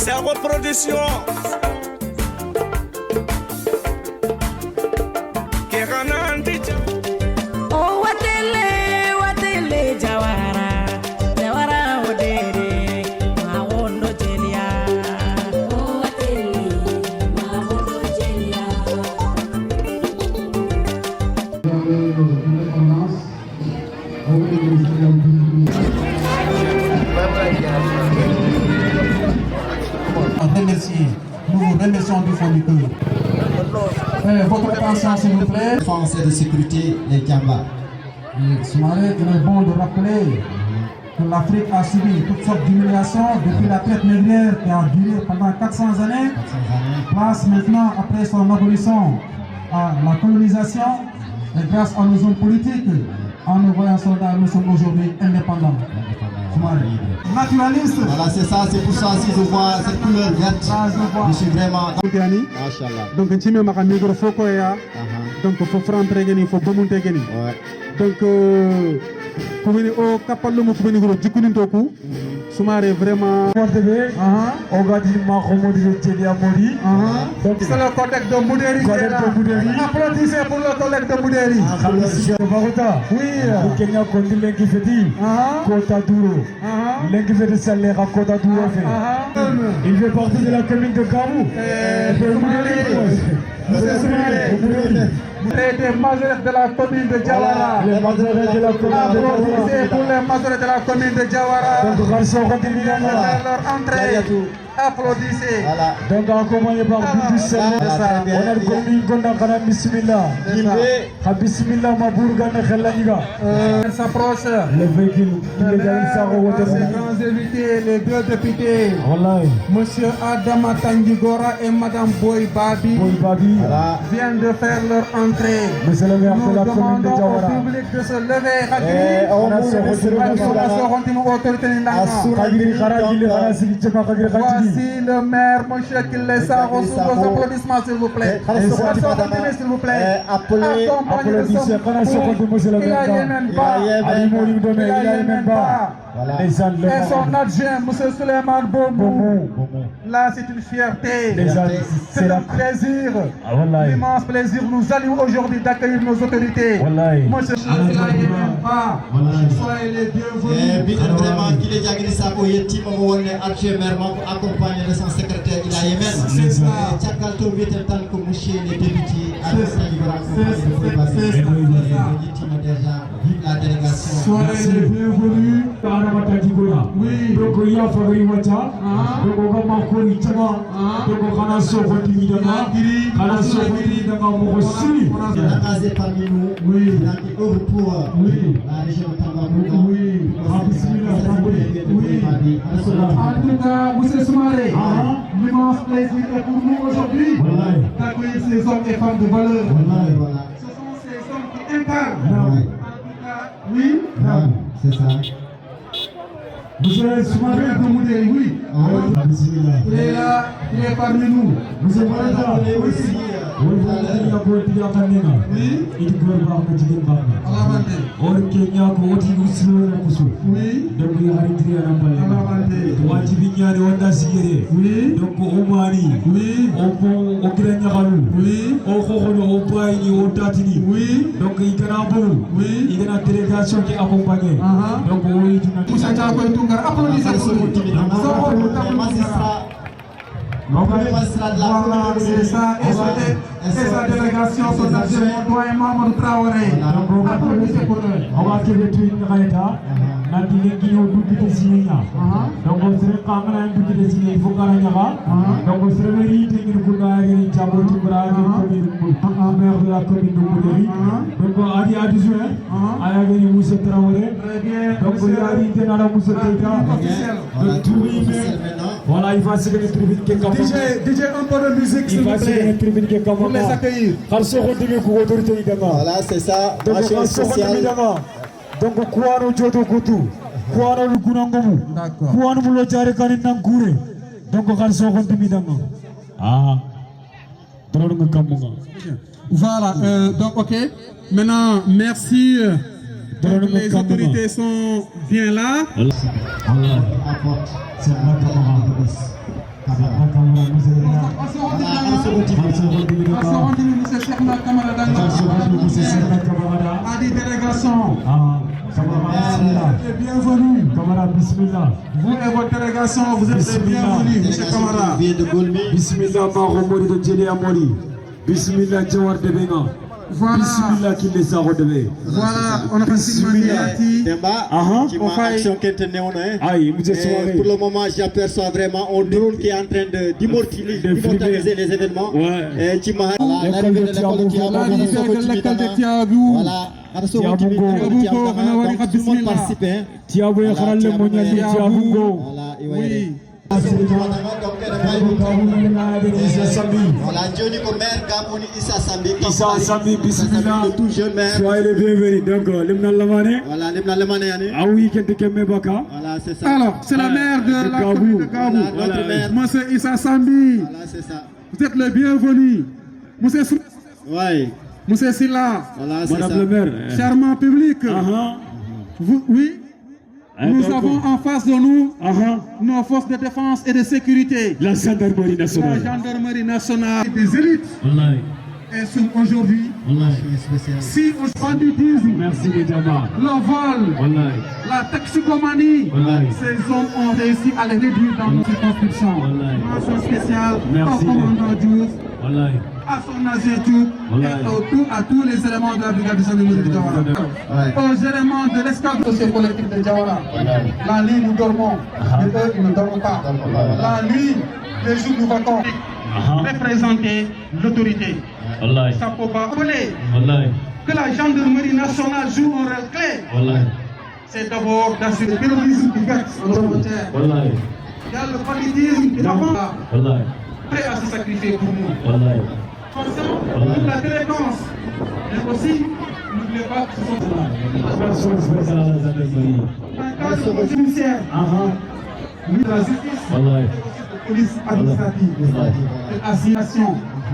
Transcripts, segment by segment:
C'est reproduction. Oh, watele jawara odere ma wondo jelia. Oh, watele ma wondo jelia. Nous vous remercions du fond du cœur. Votre attention s'il vous plaît. Défense et de sécurité, les Djamba. Soumaré, il est bon de rappeler que l'Afrique a subi toutes sortes d'humiliations depuis la traite négrière qui a duré pendant 400 années. Place maintenant, après son abolition, à la colonisation. Et grâce à nos hommes politiques, en nous voyant soldats, nous sommes aujourd'hui indépendants. Naturaliste. Voilà, c'est ça, c'est pour ça si je vois cette couleur verte. Je suis vraiment. Machallah. Donc, tu me mets un micro donc il faut rentrer, il faut remonter. Donc, au capable de me Soumaré vraiment. On va dire c'est le contexte de Moudéry. Applaudissez pour le collègue de Moudéry. Oui. Kenya Kondi qui fait dire Kota Duro. L'ingénieur salaire à Kota Duro. Il fait partie de la commune de Kamou. Les majoritaires de la commune de Diawara. Les majoritaires de la commune de Diawara. Pour les majoritaires de la commune de Diawara. Leur entrée. Applaudissez. Voilà. Donc accompagné par Bibi Sele. On a le commune Gondakana Bismillah. Bismillah Mabourgane Khelaniga. Elle s'approche. Le véhicule illégal Ces grands invités, les deux députés. Monsieur Adama Tangigora et Madame Boy Babi. Viennent de faire leur entrée. Monsieur le maire de la commune de Diawara. Au public de se lever. Voici le maire, monsieur Kilesa, reçoit vos applaudissements s'il vous plaît. S'il vous plaît. Applaudissez. Il a Yémen Ba. Et son adjoint, monsieur Suleiman Boumou. Là, c'est une fierté. C'est un plaisir. L'immense plaisir. Nous allons aujourd'hui d'accueillir nos autorités. Monsieur Yémen Ba. Soyez les bienvenus. Vraiment, qu'il est diagnostic ça pour Yeti, on est adjoint accompagné de son secrétaire il a Yémen. Tchakalto vite tant que monsieur les députés à la délégation. Soyez les bienvenus. Oui. Donc il y a Fabri Wata. Donc on va marquer Itama. Donc on va sortir du Dama. On va sortir du Dama Morossi. Il a casé parmi nous. Oui. Il a été heureux pour la région de Tambacounda. Oui. Oui. En tout cas, monsieur Soumaré, l'immense plaisir est pour nous aujourd'hui d'accueillir ces hommes et femmes de valeur. Ce sont ces hommes qui incarnent. En tout cas, oui. C'est ça. Monsieur Soumaré de Moudéry, oui. Il est là, il est parmi nous. Monsieur Barata, oui. Oui. Voilà, c'est ça. Et sa délégation, son adjoint, doyen Mamadou Traoré. Applaudissez pour eux. On va activer tout une raïta. Nanti qui ont tout qui signé. Donc on serait quand même tout qui signé. Il faut qu'on aille là. Donc on serait vérité que nous avons gagné Tchabo Tibra, maire de la commune de Moudéry. Donc on a dit à 18 ans, a gagné Moussa Traoré. Donc on a dit dans la Moussa Traoré. Voilà, il va se faire une tribune qui est comme DJ, un peu de musique s'il vous plaît. Il va se faire une tribune qui est comme pour les accueillir. Voilà, c'est ça. Donc, social. donc quoi nous jodo kutu, quoi nous kunangomu, quoi nous le jare kanin nangure. Donc quand so konti midanga. Voilà, donc ok. Maintenant, merci. Donc, les autorités sont bien là. Bienvenue. Vous et votre délégation, vous êtes les bienvenus, monsieur Camara. Bismillah, Maromori de Djeli Amori. Bismillah, Djawar de Benga. Bismillah, qui les a redevés. Voilà, on a facilement dit. Pour le moment, j'aperçois vraiment un drone qui est en train d'immortaliser les événements. L'arrivée de l'école de Tiabou. Voilà. Tout le monde participe. Tiabou est le mondial de Tiabou. Oui. Voilà, Johnny Comer, Gabouni, Issa Sambi. Issa Sambi, bismillah. Le tout jeune maire. Soyez les bienvenus. Donc, l'hymne Lamane. Voilà, l'hymne Lamane. Ah oui, qui est Baka. Voilà, c'est ça. Alors, c'est la maire de la commune de Gabou. Notre maire. Monsieur Issa Sambi. Voilà, c'est ça. Vous êtes le bienvenu. Monsieur Oui. Monsieur Silla. Voilà, c'est ça. Madame le maire. Charmant public. Oui. Nous avons en face de nous nos forces de défense et de sécurité. La gendarmerie nationale. La gendarmerie nationale des élites. Et aujourd'hui, si on banditisme, merci les diamants. le vol, la toxicomanie, ces hommes ont réussi à les réduire dans notre circonscription. Mention spéciale au commandant Diouf, à son adjudant et à tous les éléments de la brigade de gendarmerie de Diawara. Aux éléments de l'escadron collectif de Diawara. La nuit nous dormons, et eux ils ne dorment pas. La nuit, les jours nous vacons. Représenter l'autorité. Ça peut pas appeler que la gendarmerie nationale joue un rôle clé. C'est d'abord d'assurer le terrorisme qui vexe nos frontières. Il y a le banditisme qui est prêt à se sacrifier pour nous. Forcément, pour la délinquance, mais aussi, n'oubliez pas que ce sont un cadre judiciaire, la justice, police administrative, assignation,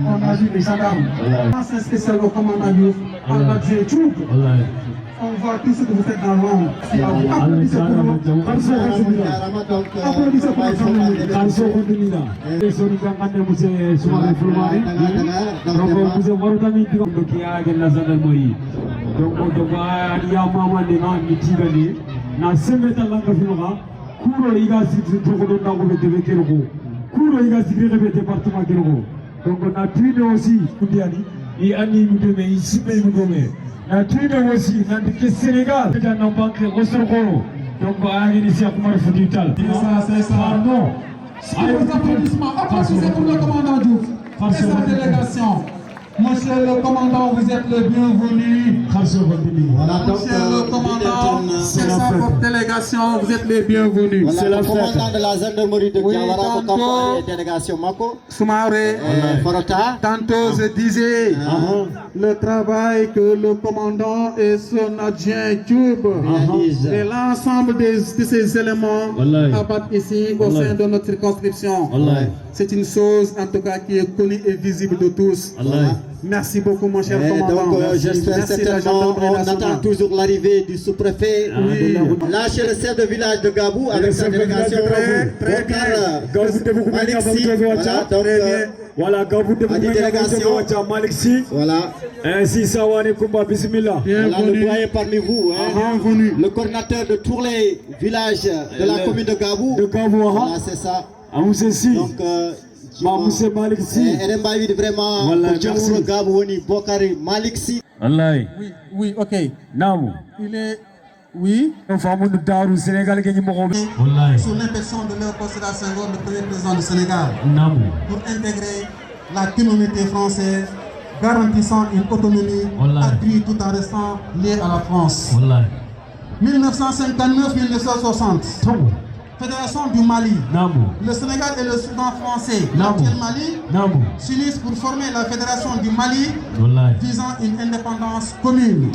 on a vu les gendarmes, ancien spécial au commandant Diouf, à l'adjoint Tchoub. On voit tout ce que vous faites dans l'ombre. Applaudissez pour nous. Applaudissez pour Kuro iga sigri tokodo nango be debe keloko. Kuro iga sigri rebe département keloko. Donc on a tué aussi Koudiani et Annie Moudeme, ici Moudeme. On a tué aussi dans le Sénégal. C'est un banque Rossokoro. Donc on a initié à comment il faut du tal. C'est ça. Non. Applaudissez pour le commandant Diouf et sa délégation. Monsieur le commandant, vous êtes le bienvenu. Monsieur le commandant, c'est ça votre délégation, vous êtes les bienvenus. C'est le commandant de la gendarmerie de Diawara, la délégation Mako. Soumaré, Forota. Tantôt je disais le travail que le commandant et son adjoint Tchoub et l'ensemble de ces éléments abattent ici au sein de notre circonscription. C'est une chose en tout cas qui est connue et visible de tous. Merci beaucoup mon cher commandant. Donc j'espère certainement, on attend toujours l'arrivée du sous-préfet. Là chez le chef de village de Gabou avec sa délégation. Très bien. Voilà, Gabou de délégation. Maliksi. Voilà. Ainsi Sawane Kumba Bismillah. Voilà le doyen parmi vous. Bienvenue. Le coordinateur de tous les villages de la commune de Gabou. Voilà, c'est ça. Donc, Monsieur Malik Si. Vraiment, oui, ok. Namu. Il est, oui. Sous l'intervention de Léopold Sédar Senghor, le premier président du Sénégal, pour intégrer la communauté française, garantissant une autonomie accrue tout en restant lié à la France. 1959-1960. Fédération du Mali. Le Sénégal et le Soudan français, l'actuel Mali, s'unissent pour former la Fédération du Mali, visant une indépendance commune.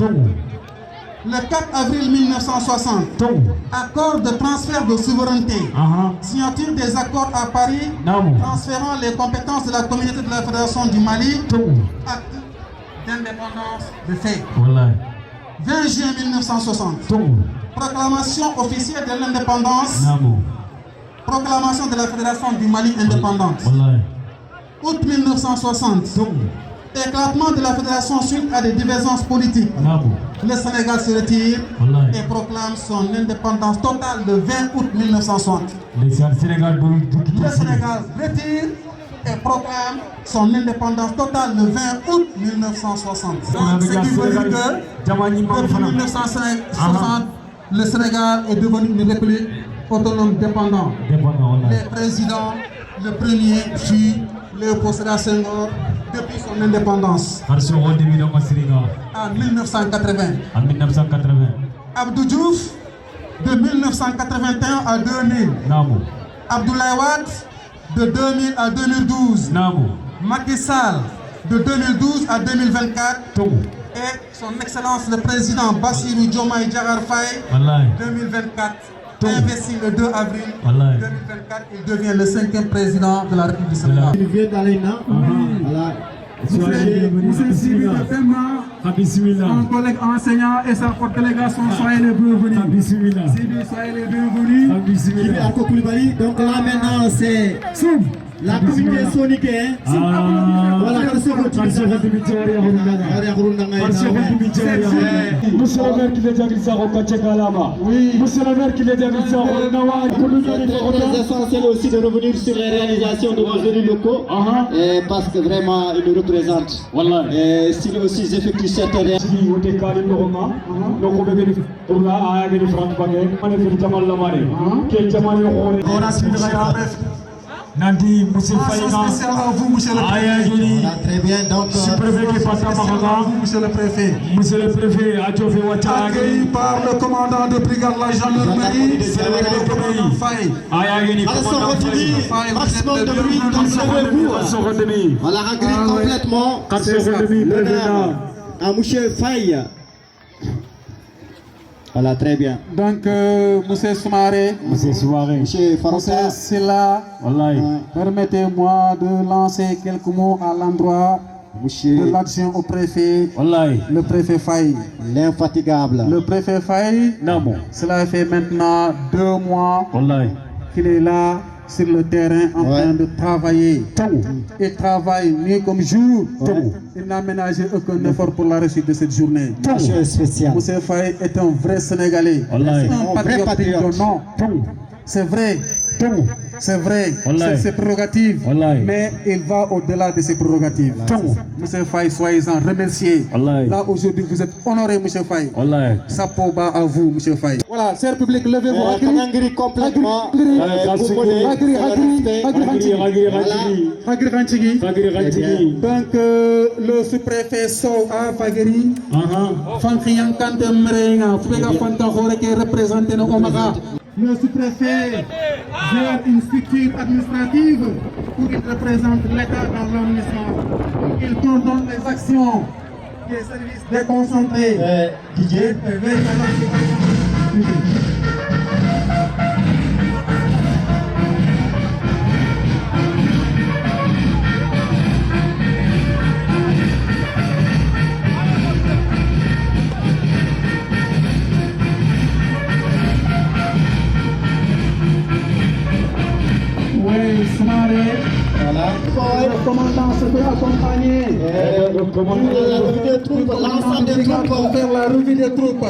Le 4 avril 1960, accord de transfert de souveraineté, signature des accords à Paris, transférant les compétences de la communauté de la Fédération du Mali, acte d'indépendance de fait. 20 juin 1960. Proclamation officielle de l'indépendance. Proclamation de la Fédération du Mali indépendante. Août 1960. Éclatement de la Fédération suite à des divergences politiques. Le Sénégal se retire et proclame son indépendance totale le 20 août 1960. Le Sénégal retire et proclame son indépendance totale le 20 août 1960. Ce qui veut dire que depuis 1960, le Sénégal est devenu une république autonome dépendante. Les présidents, le premier fut Léopold Sédar Senghor depuis son indépendance. En 1980. Abdou Diouf de 1981 à 2000. Abdoulaye Wade de 2000 à 2012. Macky Sall de 2012 à 2024. Et son Excellence le Président Bassirou Diomaye Diakhar Faye 2024. Investi le 2 avril 2024, il devient le 5e président de la République du Sénégal. Il vient d'Alena. Un collègue enseignant et sa forte délégation, soyez les bienvenus. Soyez les bienvenus. Donc là maintenant c'est la communauté sonique. Voilà, Monsieur le maire qui est à oui. Monsieur le maire qui est très essentiel aussi de revenir sur les réalisations de nos élus locaux parce que vraiment ils nous représentent. S'il aussi effectue certaines réalisations. Nandi, monsieur Faïga, très bien, donc monsieur le préfet. Monsieur le préfet, accueilli par le commandant de brigade de la gendarmerie, le commandant Faye. Maximum de bruit, donc on l'a accueilli complètement. À monsieur Faye. Voilà, très bien. Donc, monsieur Soumaré, monsieur Farouka, Silla, permettez-moi de lancer quelques mots à l'endroit de l'adjoint au préfet, le préfet Faye. L'infatigable. Le préfet Faye, cela fait maintenant 2 mois qu'il est là sur le terrain en train de travailler. Il travaille nuit comme jour. Il n'a ménagé aucun effort pour la réussite de cette journée. Monsieur spécial. Moussa Faye est un vrai Sénégalais. Un patriote. Non. C'est vrai. C'est vrai, c'est ses prérogatives, mais il va au-delà de ses prérogatives. Monsieur Faye, soyez-en remerciés. Là, aujourd'hui, vous êtes honoré, Monsieur Faye. Chapeau bas à vous, Monsieur Faye. Voilà, cher public, levez-vous. Agri complètement. Donc, le sous-préfet Sow à Fagiri, Fankriyan Kante Mrenga, Fouega Fanta Horeke représenté nos Omara. Le sous-préfet gère une structure administrative où il représente l'État dans l'administration. Il coordonne les actions des services déconcentrés. Didier. Oui, Soumaré. Voilà. Le commandant se fait accompagner. La revue des troupes, l'ensemble des troupes. Pour faire la revue des troupes.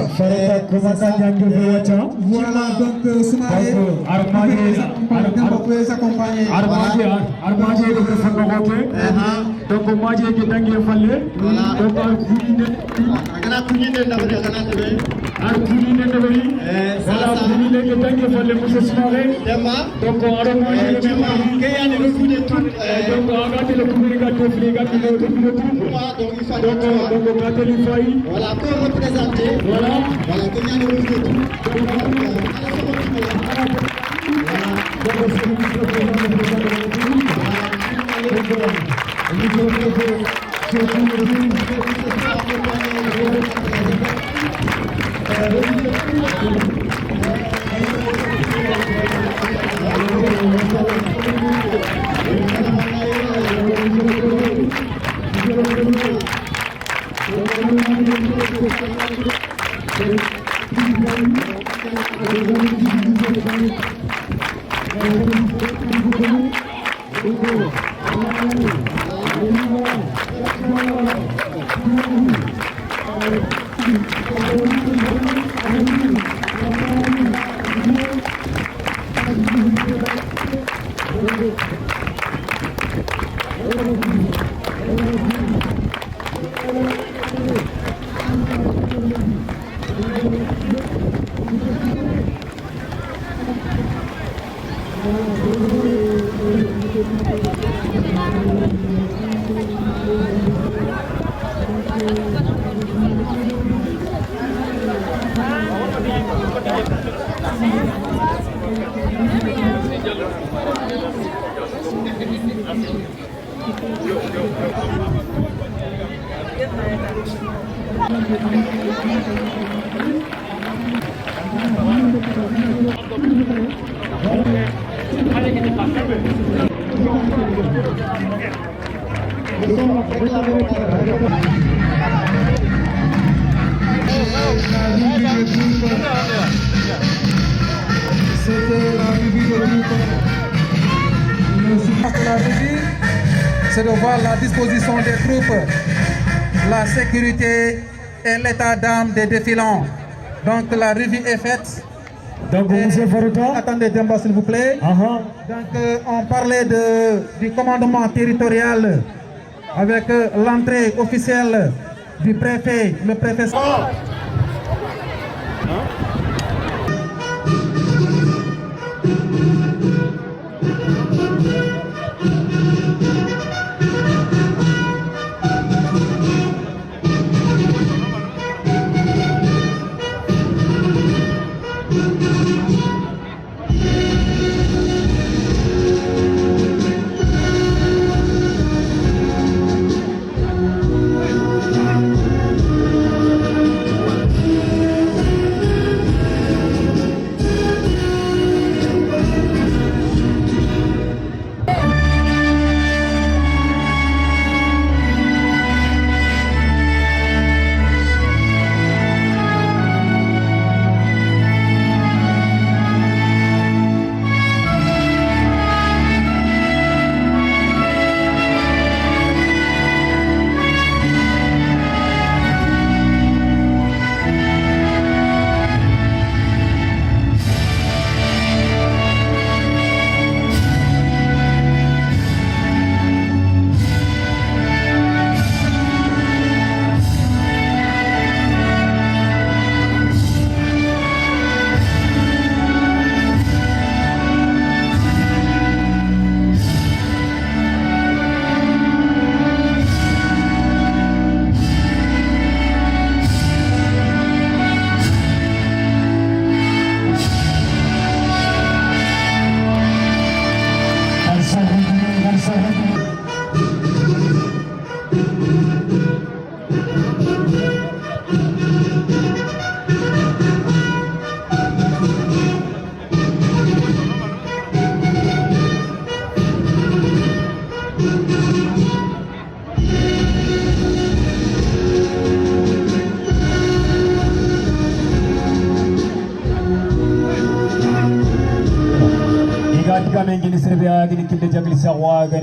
Voilà, donc Soumaré. Vous pouvez accompagner. Donc, moi, j'ai dit que vous fallait. Voilà, pour représenter. Voilà, que vient de C'est de voir la disposition des troupes, la sécurité et l'état d'âme des défilants. Donc la revue est faite. Donc, monsieur Farouta. Attendez Demba s'il vous plaît. Donc on parlait du commandement territorial avec l'entrée officielle du préfet, le préfet.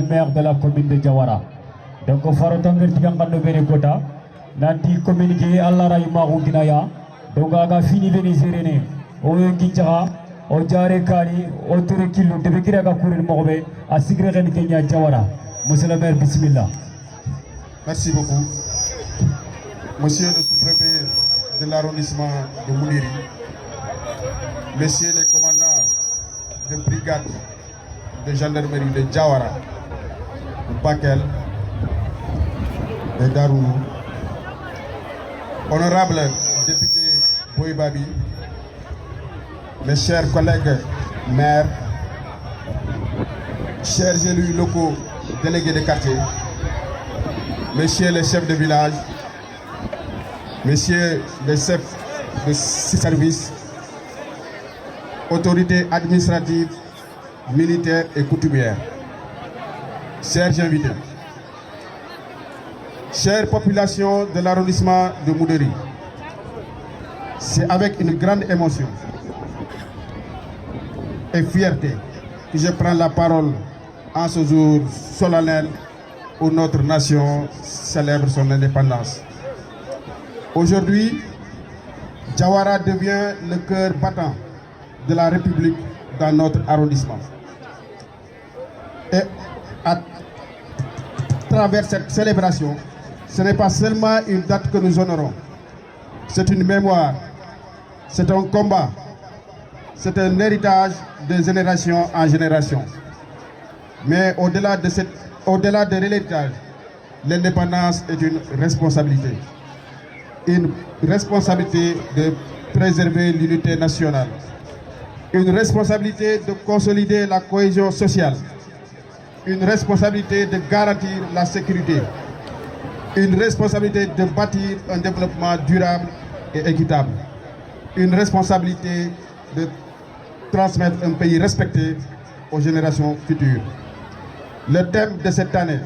maire de la commune de Diawara. Donc Farouta Ngertiganganno bene kota nanti communiqué Allah rayuma ginaya donc aga fini venisérene o yinkicha o jare kali o tere killu de bekira ga kurir mogobe a sigre ren Kenya Diawara. Monsieur le maire, bismillah. Merci beaucoup. Monsieur le sous-préfet de l'arrondissement de Mouniri, messieurs les commandants de brigade de gendarmerie de Diawara, de Bakel, de Darou, honorable député Boïbabi, mes chers collègues maires, chers élus locaux, délégués de quartier, messieurs les chefs de village, messieurs les chefs de service, autorités administratives, militaires et coutumières, chers invités, chère population de l'arrondissement de Moudéri, c'est avec une grande émotion et fierté que je prends la parole en ce jour solennel où notre nation célèbre son indépendance. Aujourd'hui, Jawara devient le cœur battant de la République dans notre arrondissement. Et à travers cette célébration, ce n'est pas seulement une date que nous honorons, c'est une mémoire, c'est un combat, c'est un héritage de génération en génération. Mais au-delà de l'héritage, l'indépendance est une responsabilité. Une responsabilité de préserver l'unité nationale. Une responsabilité de consolider la cohésion sociale. Une responsabilité de garantir la sécurité. Une responsabilité de bâtir un développement durable et équitable. Une responsabilité de transmettre un pays respecté aux générations futures. Le thème de cette année,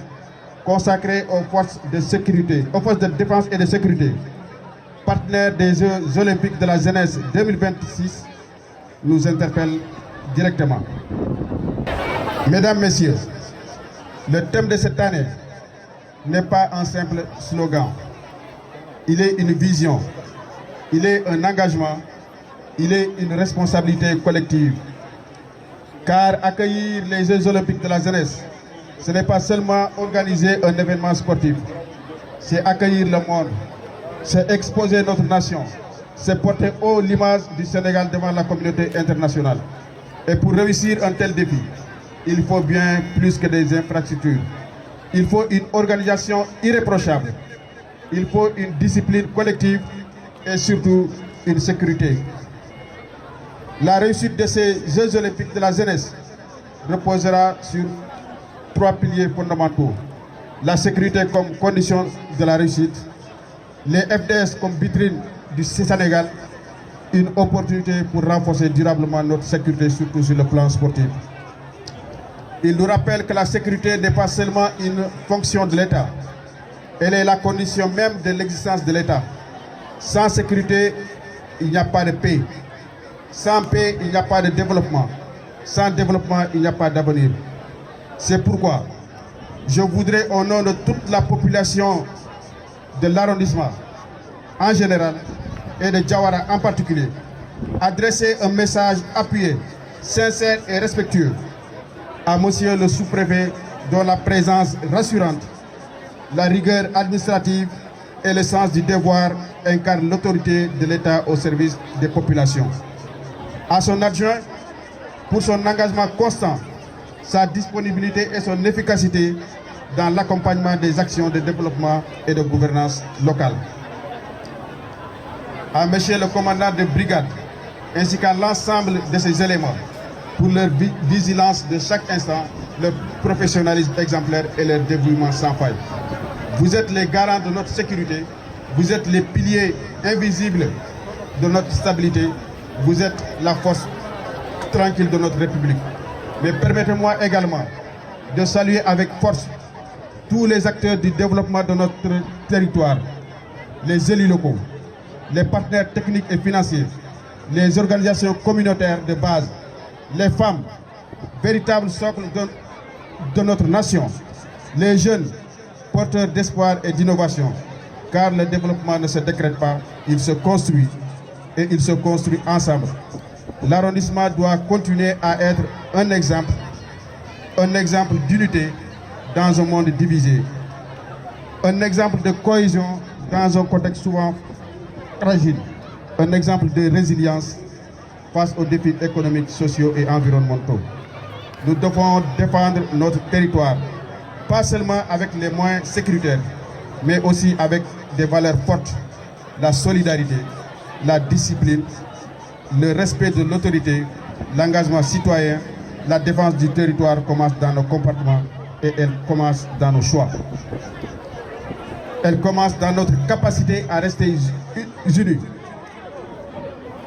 consacré aux forces de sécurité, aux forces de défense et de sécurité, partenaires des Jeux olympiques de la jeunesse 2026, nous interpelle directement. Mesdames, Messieurs, le thème de cette année n'est pas un simple slogan. Il est une vision, il est un engagement, il est une responsabilité collective. Car accueillir les Jeux olympiques de la jeunesse, ce n'est pas seulement organiser un événement sportif, c'est accueillir le monde, c'est exposer notre nation, c'est porter haut l'image du Sénégal devant la communauté internationale. Et pour réussir un tel défi, il faut bien plus que des infrastructures. Il faut une organisation irréprochable. Il faut une discipline collective et surtout une sécurité. La réussite de ces Jeux olympiques de la jeunesse reposera sur 3 piliers fondamentaux. La sécurité comme condition de la réussite, les FDS comme vitrine du Sénégal, une opportunité pour renforcer durablement notre sécurité, surtout sur le plan sportif. Il nous rappelle que la sécurité n'est pas seulement une fonction de l'État, elle est la condition même de l'existence de l'État. Sans sécurité, il n'y a pas de paix. Sans paix, il n'y a pas de développement. Sans développement, il n'y a pas d'avenir. C'est pourquoi je voudrais, au nom de toute la population de l'arrondissement en général et de Jawara en particulier, adresser un message appuyé, sincère et respectueux à monsieur le sous-préfet, dont la présence rassurante, la rigueur administrative et le sens du devoir incarnent l'autorité de l'État au service des populations. À son adjoint, pour son engagement constant, sa disponibilité et son efficacité dans l'accompagnement des actions de développement et de gouvernance locale. À monsieur le commandant de brigade, ainsi qu'à l'ensemble de ces éléments, pour leur vigilance de chaque instant, leur professionnalisme exemplaire et leur dévouement sans faille. Vous êtes les garants de notre sécurité, vous êtes les piliers invisibles de notre stabilité, vous êtes la force tranquille de notre République. Mais permettez-moi également de saluer avec force tous les acteurs du développement de notre territoire, les élus locaux, les partenaires techniques et financiers, les organisations communautaires de base, les femmes, véritables socles de notre nation, les jeunes, porteurs d'espoir et d'innovation, car le développement ne se décrète pas, il se construit et il se construit ensemble. L'arrondissement doit continuer à être un exemple d'unité dans un monde divisé, un exemple de cohésion dans un contexte souvent fragile, un exemple de résilience face aux défis économiques, sociaux et environnementaux. Nous devons défendre notre territoire, pas seulement avec les moyens sécuritaires, mais aussi avec des valeurs fortes, la solidarité, la discipline, le respect de l'autorité, l'engagement citoyen, la défense du territoire commence dans nos comportements et elle commence dans nos choix. Elle commence dans notre capacité à rester unis.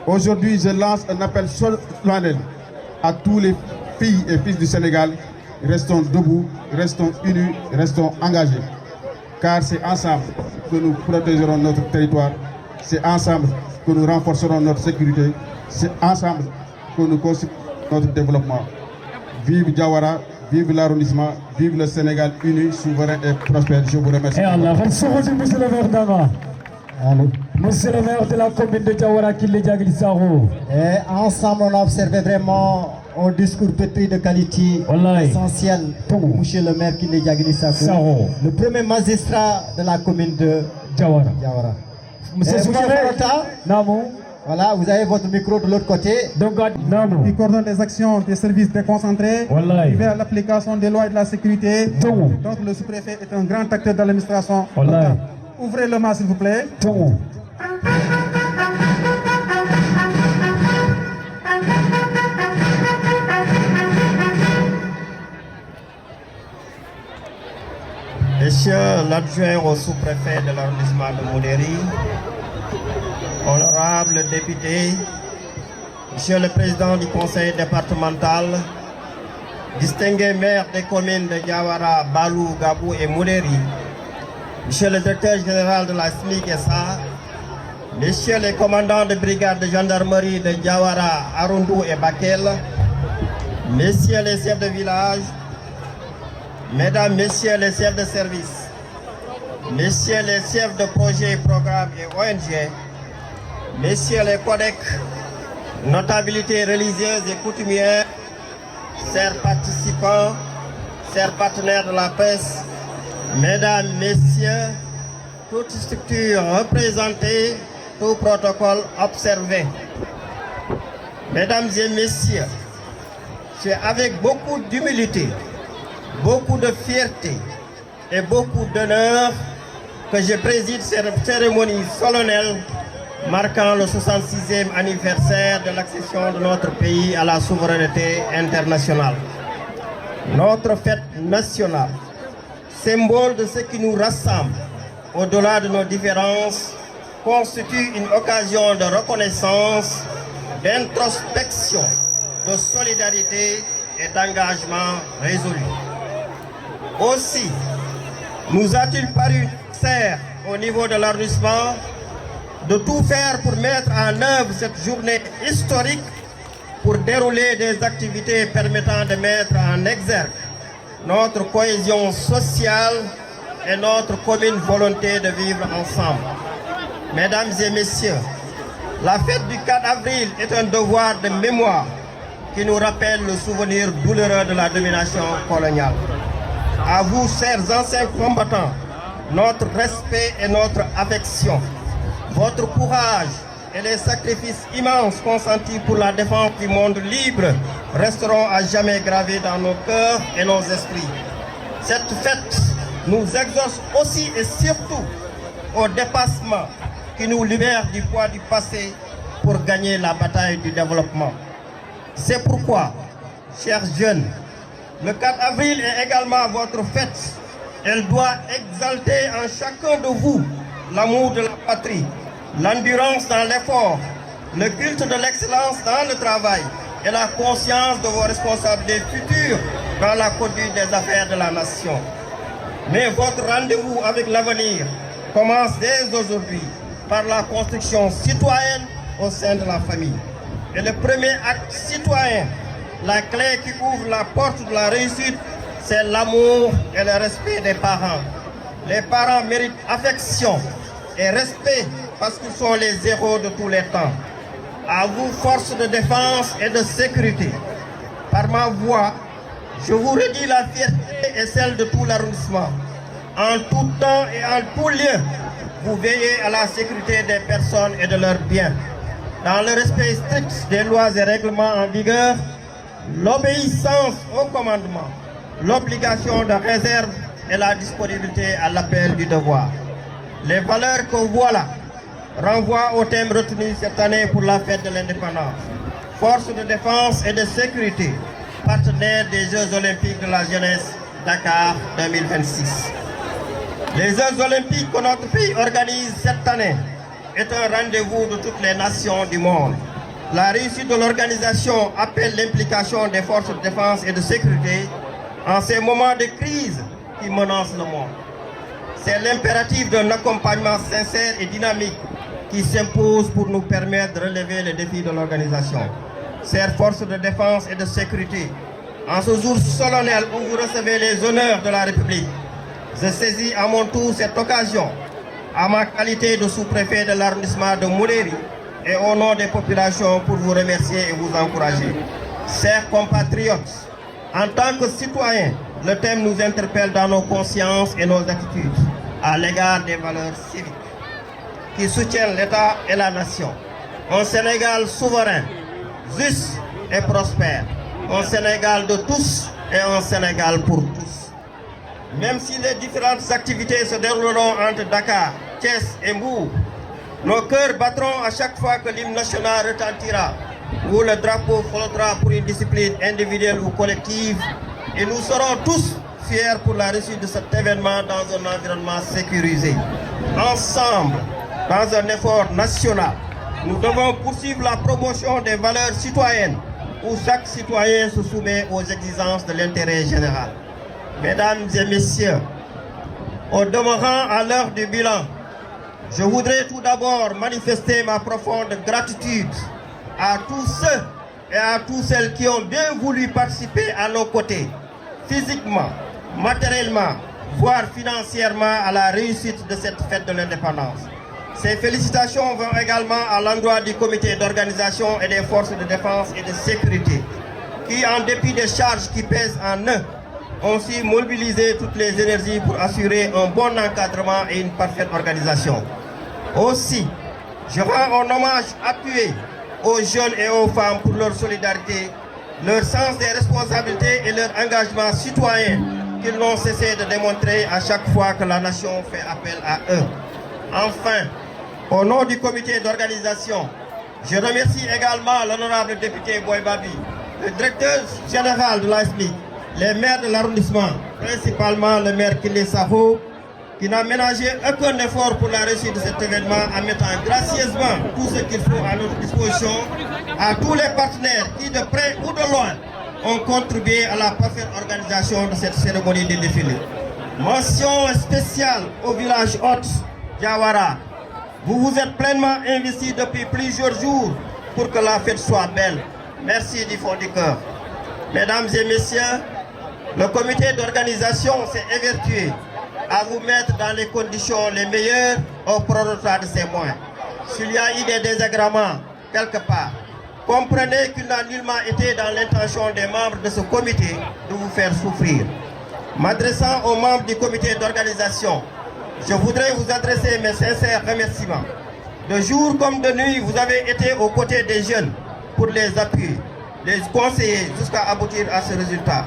Aujourd'hui, je lance un appel solennel à tous les filles et fils du Sénégal. Restons debout, restons unis, restons engagés. Car c'est ensemble que nous protégerons notre territoire. C'est ensemble que nous renforcerons notre sécurité. C'est ensemble que nous construirons notre développement. Vive Diawara, vive l'arrondissement, vive le Sénégal uni, souverain et prospère. Je vous remercie. Et Allah, monsieur le maire d'Ama. Monsieur le maire de la commune de Diawara qui les Diaglissaro. Et ensemble, on a observé vraiment un discours pétri de qualité essentiel pour monsieur le maire qui les Diaglissaro. Le premier magistrat de la commune de Diawara. Monsieur Farota, voilà, vous avez votre micro de l'autre côté. Il coordonne les actions des services déconcentrés vers l'application des lois et de la sécurité. Donc le sous-préfet est un grand acteur de l'administration. Ouvrez le mât s'il vous plaît. Monsieur l'adjoint au sous-préfet de l'arrondissement de Moudéry, honorable député, monsieur le président du conseil départemental, distingué maire des communes de Diawara, Balou, Gabou et Moudéry, monsieur le directeur général de la SMIC SA, messieurs les commandants de brigade de gendarmerie de Diawara, Arundou et Bakel, messieurs les chefs de village, mesdames, messieurs les chefs de service, messieurs les chefs de projet, programmes et ONG, messieurs les codecs, notabilités religieuses et coutumières, chers participants, chers partenaires de la presse, mesdames, messieurs, toutes structures représentées, tout protocole observé. Mesdames et messieurs, c'est avec beaucoup d'humilité, beaucoup de fierté et beaucoup d'honneur que je préside cette cérémonie solennelle marquant le 66e anniversaire de l'accession de notre pays à la souveraineté internationale. Notre fête nationale, symbole de ce qui nous rassemble au-delà de nos différences, constitue une occasion de reconnaissance, d'introspection, de solidarité et d'engagement résolu. Aussi, nous a-t-il paru nécessaire au niveau de l'arrondissement de tout faire pour mettre en œuvre cette journée historique pour dérouler des activités permettant de mettre en exergue notre cohésion sociale et notre commune volonté de vivre ensemble. Mesdames et messieurs, la fête du 4 avril est un devoir de mémoire qui nous rappelle le souvenir douloureux de la domination coloniale. À vous, chers anciens combattants, notre respect et notre affection. Votre courage et les sacrifices immenses consentis pour la défense du monde libre resteront à jamais gravés dans nos cœurs et nos esprits. Cette fête nous exauce aussi et surtout au dépassement qui nous libère du poids du passé pour gagner la bataille du développement. C'est pourquoi, chers jeunes, le 4 avril est également votre fête. Elle doit exalter en chacun de vous l'amour de la patrie, l'endurance dans l'effort, le culte de l'excellence dans le travail et la conscience de vos responsabilités futures dans la conduite des affaires de la nation. Mais votre rendez-vous avec l'avenir commence dès aujourd'hui par la construction citoyenne au sein de la famille. Et le premier acte citoyen, la clé qui ouvre la porte de la réussite, c'est l'amour et le respect des parents. Les parents méritent affection et respect parce qu'ils sont les héros de tous les temps. À vous, forces de défense et de sécurité, par ma voix, je vous redis la fierté et celle de tout l'arrondissement. En tout temps et en tout lieu, vous veillez à la sécurité des personnes et de leurs biens. Dans le respect strict des lois et règlements en vigueur, l'obéissance au commandement, l'obligation de réserve et la disponibilité à l'appel du devoir. Les valeurs que voilà renvoient au thème retenu cette année pour la fête de l'indépendance. Force de défense et de sécurité, partenaire des Jeux olympiques de la jeunesse Dakar 2026. Les Jeux olympiques que notre pays organise cette année est un rendez-vous de toutes les nations du monde. La réussite de l'organisation appelle l'implication des forces de défense et de sécurité en ces moments de crise qui menacent le monde. C'est l'impératif d'un accompagnement sincère et dynamique qui s'impose pour nous permettre de relever les défis de l'organisation. Chères forces de défense et de sécurité, En ce jour solennel où vous recevez les honneurs de la République, je saisis à mon tour cette occasion, à ma qualité de sous-préfet de l'arrondissement de Moudéri et au nom des populations pour vous remercier et vous encourager. Chers compatriotes, en tant que citoyens, le thème nous interpelle dans nos consciences et nos attitudes à l'égard des valeurs civiques qui soutiennent l'État et la nation. Un Sénégal souverain, juste et prospère. Un Sénégal de tous et un Sénégal pour tous. Même si les différentes activités se dérouleront entre Dakar, Thiès et Mbour, nos cœurs battront à chaque fois que l'hymne national retentira ou le drapeau flottera pour une discipline individuelle ou collective, et nous serons tous fiers pour la réussite de cet événement dans un environnement sécurisé. Ensemble, dans un effort national, nous devons poursuivre la promotion des valeurs citoyennes où chaque citoyen se soumet aux exigences de l'intérêt général. Mesdames et messieurs, au demeurant à l'heure du bilan, je voudrais tout d'abord manifester ma profonde gratitude à tous ceux et à toutes celles qui ont bien voulu participer à nos côtés, physiquement, matériellement, voire financièrement à la réussite de cette fête de l'indépendance. Ces félicitations vont également à l'endroit du comité d'organisation et des forces de défense et de sécurité, qui, en dépit des charges qui pèsent en eux, ont su mobiliser toutes les énergies pour assurer un bon encadrement et une parfaite organisation. Aussi, je rends un hommage appuyé aux jeunes et aux femmes pour leur solidarité, leur sens des responsabilités et leur engagement citoyen qu'ils n'ont cessé de démontrer à chaque fois que la nation fait appel à eux. Enfin, au nom du comité d'organisation, je remercie également l'honorable député Boybabi, le directeur général de l'ASMIC, les maires de l'arrondissement, principalement le maire Kile Saho, qui n'a ménagé aucun effort pour la réussite de cet événement en mettant gracieusement tout ce qu'il faut à notre disposition, à tous les partenaires qui, de près ou de loin, ont contribué à la parfaite organisation de cette cérémonie de défilé. Mention spéciale au village hôte Diawara. Vous vous êtes pleinement investis depuis plusieurs jours pour que la fête soit belle. Merci du fond du cœur. Mesdames et messieurs, le comité d'organisation s'est évertué à vous mettre dans les conditions les meilleures au prorata de ces moyens. S'il y a eu des désagréments quelque part, comprenez qu'il n'a nullement été dans l'intention des membres de ce comité de vous faire souffrir. M'adressant aux membres du comité d'organisation, je voudrais vous adresser mes sincères remerciements. De jour comme de nuit, vous avez été aux côtés des jeunes pour les appuyer, les conseiller jusqu'à aboutir à ce résultat.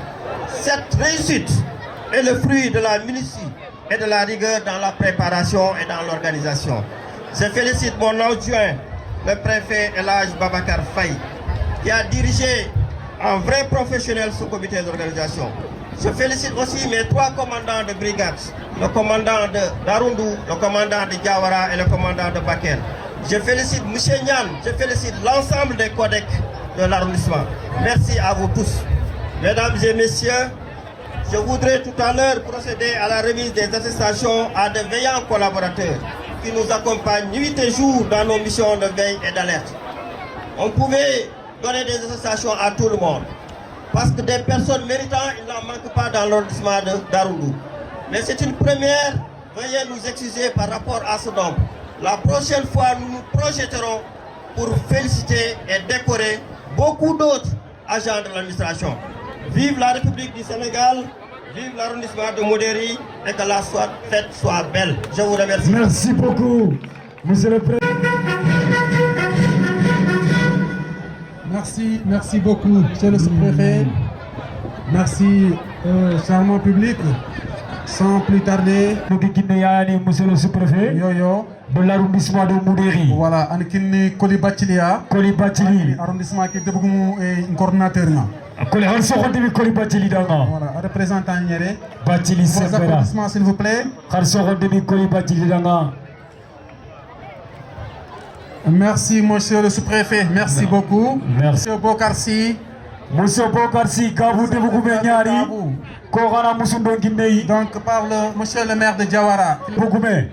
Cette réussite est le fruit de la minutie et de la rigueur dans la préparation et dans l'organisation. Je félicite mon adjoint, le préfet Elhadj Babacar Faye, qui a dirigé en vrai professionnel ce comité d'organisation. Je félicite aussi mes 3 commandants de brigade, le commandant de Darundou, le commandant de Diawara et le commandant de Bakel. Je félicite M. Nyan, je félicite l'ensemble des codecs de l'arrondissement. Merci à vous tous. Mesdames et messieurs, je voudrais tout à l'heure procéder à la remise des attestations à de veillants collaborateurs qui nous accompagnent nuit et jour dans nos missions de veille et d'alerte. On pouvait donner des attestations à tout le monde, parce que des personnes méritant, il n'en manque pas dans l'arrondissement de Darundou. Mais c'est une première, veuillez nous excuser par rapport à ce nombre. La prochaine fois, nous nous projetterons pour féliciter et décorer beaucoup d'autres agents de l'administration. Vive la République du Sénégal, vive l'arrondissement de Moudéri et que la fête soit belle. Je vous remercie. Merci beaucoup, Monsieur le Président. Merci beaucoup, Monsieur le sous-préfet. Merci, charmant public. Sans plus tarder, Monsieur le sous-préfet de l'arrondissement de Moudéri. Voilà, Anikini Kolibatilia. Kolibachili. Arrondissement qui est un coordinateur. Voilà, représentant Nyere. Bachili Vos applaudissements, s'il vous plaît. Merci, monsieur le sous-préfet. Merci beaucoup. Merci. Monsieur Bokarsi. Monsieur Bokarsi, Kabou de Bougoumeniari. Korana Moussundongindei. Donc, par monsieur le maire de Diawara. Bougoumé.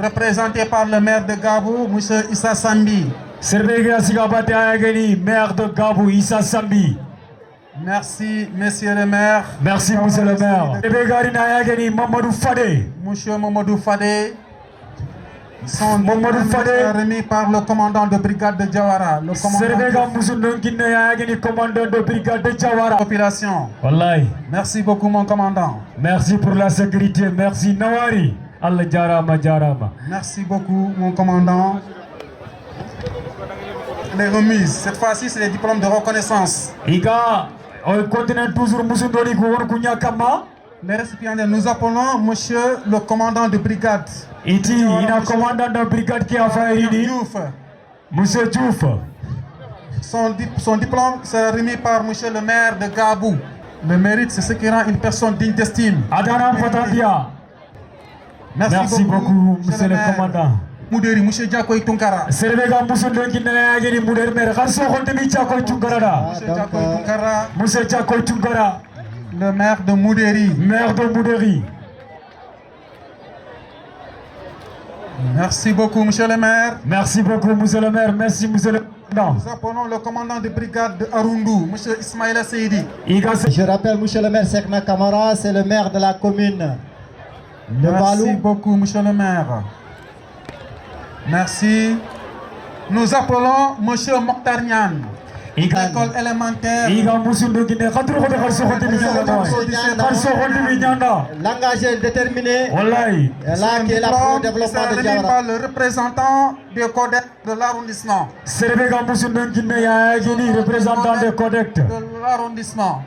Représenté par le maire de Gabou, monsieur Issa Sambi. Servega Sigabate Ayagani, maire de Gabou, Issa Sambi. Merci, monsieur le maire. Merci, monsieur le maire. Monsieur Mamadou Fadé. Son diplôme sera remis par le commandant de brigade de Jawara. Le commandant de brigade de Jawara. Population. Merci beaucoup, mon commandant. Merci pour la sécurité. Merci, Nawari. Allah jarama jarama. Merci beaucoup, mon commandant. Les remises. Cette fois-ci, c'est les diplômes de reconnaissance. Iga, on continue toujours Musundoli Kunya Kama. Les récipiendaires, nous appelons monsieur le commandant de brigade. Iti, il y a un commandant de brigade qui a fait Monsieur Diouf. Son diplôme sera remis par monsieur le maire de Gabou. Le mérite, c'est ce qui rend une personne digne d'estime. Adana Fatadia. Merci beaucoup, monsieur le commandant. Mouderi, monsieur Diakoy Tunkara. Servega Musundoli Kinayagini Mouderi Mer, Hanso Hondemi Diakoy Tunkara. Monsieur Diakoy Tunkara. Le maire de Mouderi. Maire de Mouderi. Merci beaucoup, monsieur le maire. Merci beaucoup, monsieur le maire. Merci, monsieur le commandant. Nous appelons le commandant de brigade de Arundu, monsieur Ismaïla Seydi. Je rappelle, monsieur le maire Sekna Kamara, c'est le maire de la commune de Balou. Merci beaucoup, monsieur le maire. Merci. Nous appelons monsieur Mokhtar Niane. École élémentaire. L'engagé déterminé. Là qui est là pour le développement de Jawara. Par le représentant du codex de l'arrondissement. Représentant de codex. De l'arrondissement.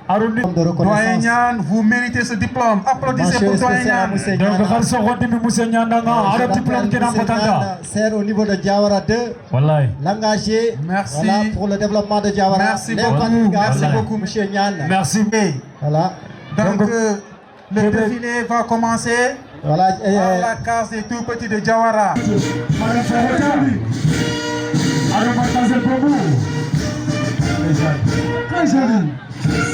Doyen Niane, vous méritez ce diplôme. Applaudissez pour Doyen Niane. C'est au niveau de Jawara 2. L'engagé. Merci. Voilà, pour le développement de Jawara. Merci beaucoup, monsieur Niane. Merci. Voilà. Donc, le défilé va commencer. Voilà. À la case des tout petits de Jawara. Très joli.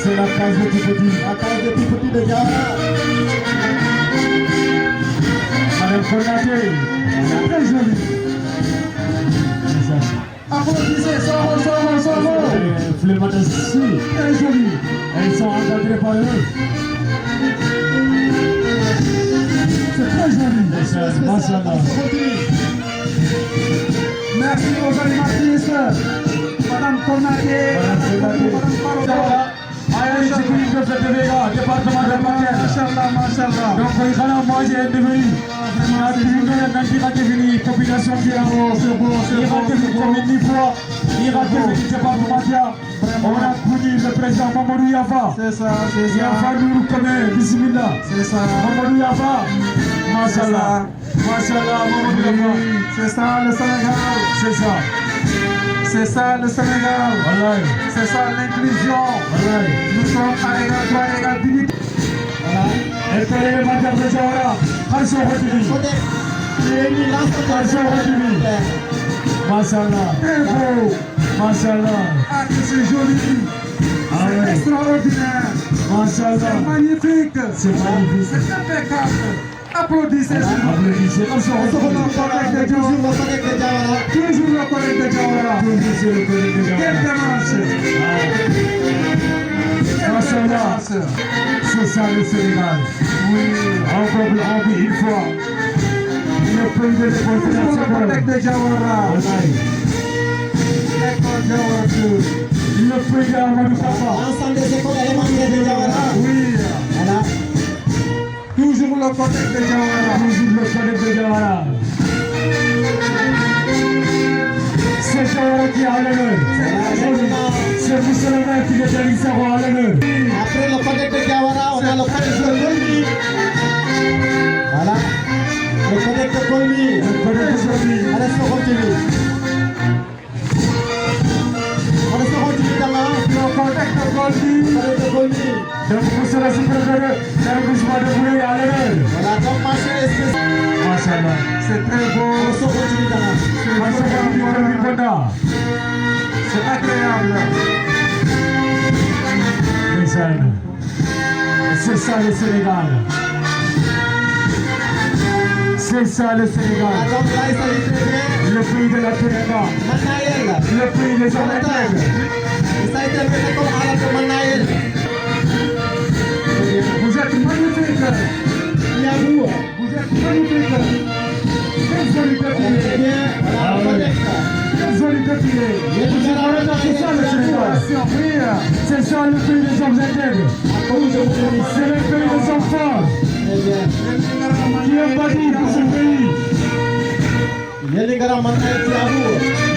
C'est la case des tout petits. La case des tout petits de Jawara. Madame Konaté. Très joli. Applaudissez, ça va. Très joli. Elles sont encadrées par eux. C'est très joli. Merci aux animatrices. Madame Konaté. Département de Machallah. Donc, il y a manger un devenu. Population qui est en haut. C'est bon. Il a devenu départemental. On a connu le président Mamadou Yafa. C'est ça. Yafa nous connaît. Bismillah. C'est ça. Mamadou Yafa. Machallah, Mamadou Yafa. C'est ça le Sénégal. C'est ça le Sénégal. C'est ça l'inclusion. Nous sommes à égal droit, égal dignité. Et que les mandats de Jawara, Hanso Hotimi. Machallah. Très beau. Machallah. Ah, c'est joli. C'est extraordinaire. Machallah. C'est magnifique. C'est magnifique. C'est impeccable. Applaudissez. Applaudissez. Toujours le collègue de Jawara. Toujours le collègue de Jawara. Quelle démarche. Machallah. C'est ça le Sénégal. Oui. Encore une fois. Le pays de Toujours le collègue de Jawara. École Jawara 2. Le pays de Amadou Papa. L'ensemble des écoles élémentaires de Jawara. Oui. Voilà. Toujours le collègue de Jawara. C'est Jawara qui a l'honneur. C'est monsieur le maire qui est à l'Issaro à l'honneur. Après le codex de Jawara, on a le codex de Golmi. Voilà. Le codex de Golmi. Allez, se continue. Le collègue de Goldi. Donc, monsieur le secrétaire, l'arrondissement de Boulay à l'honneur. Voilà, donc marché spécial. Machallah. C'est très beau. On se continue dans C'est agréable. C'est ça le Sénégal. C'est ça le Sénégal. donc là, il s'agit Le pays de la Ténéba. de Le pays des Américains. Il interpréter comme Arab Manaël. Vous êtes magnifique. Yaboua. Vous êtes magnifique. Quelle jolie défilé. Quelle jolie défilé. C'est ça le Sénégal. C'est ça le pays des hommes intègres. C'est le pays des hommes forts. Qui ont bâti pour ce pays. Yelingara Manaël Tiabou.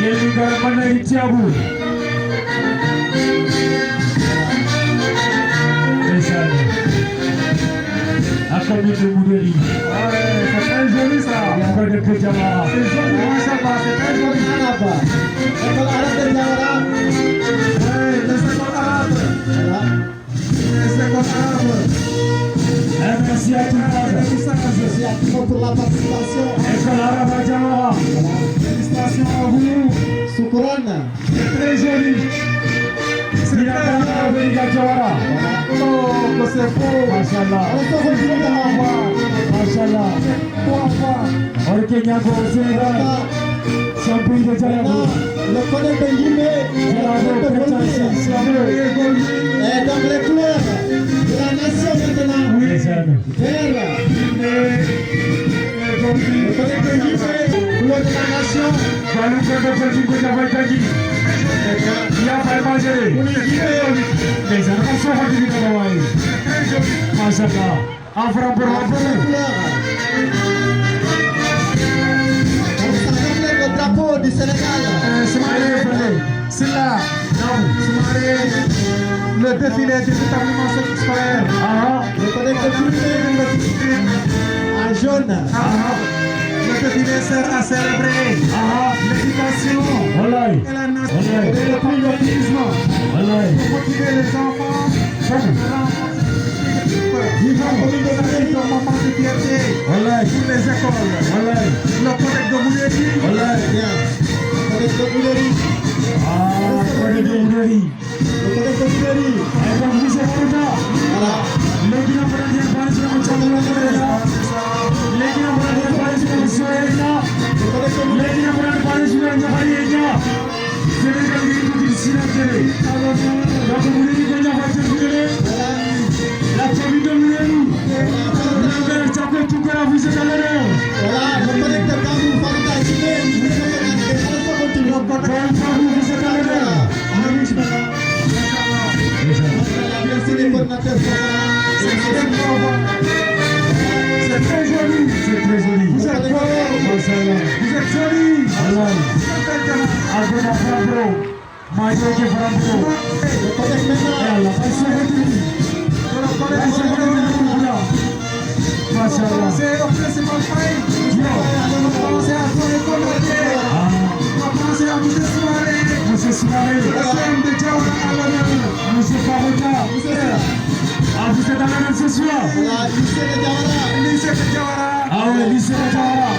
Yelingara Manaël Tiabou. Akami de Mouderi. C'est très joli ça. École de Péjama. C'est joli, c'est très joli. École arabe de Diawara. Oui, les écoles arabes. Les écoles arabes. Merci à tout le monde. Merci à tout le monde pour la participation. École arabe à Diawara. Félicitations à vous. Soukouron. C'est très joli. C'est très joli. Oh, c'est beau. Machallah. Machallah. On est Kenya au Sénégal. C'est un pays de Diallo. Le collègue de Yimé. Et dans les couleurs de la nation maintenant. Oui. Vert. Le collègue de Yimé. Couleur de la nation. Il a vraiment géré. Les enfants sont venus de Hawaï. Machallah. En frappant pour le drapeau du Sénégal. C'est là. Le défilé du déterminement scolaire. Le collègue de Yimé. En jaune. Le défilé sert à célébrer l'éducation et la nation et le patriotisme pour motiver les enfants pour un moment de fierté pour les écoles. Le collègue de Mouderi. La famille de Moulérou, vous êtes à l'honneur. Le collègue de Kabou, Farida Jimé. Vous êtes à l'honneur. Merci les coordinateurs. C'est très joli. C'est très joli. Vous êtes beau. Vous êtes joli. Abona Frambro, Maïdoke Frambro. Le collègue maintenant. Machallah. C'est au principal frère. Pensez à tous les collègues. Pensez à Monsieur Soumaré. Le CM de Diawara à l'honneur. Monsieur Farouka. Vous êtes à l'honneur ce soir. Lycée de Diawara. Oui, lycée de Diawara.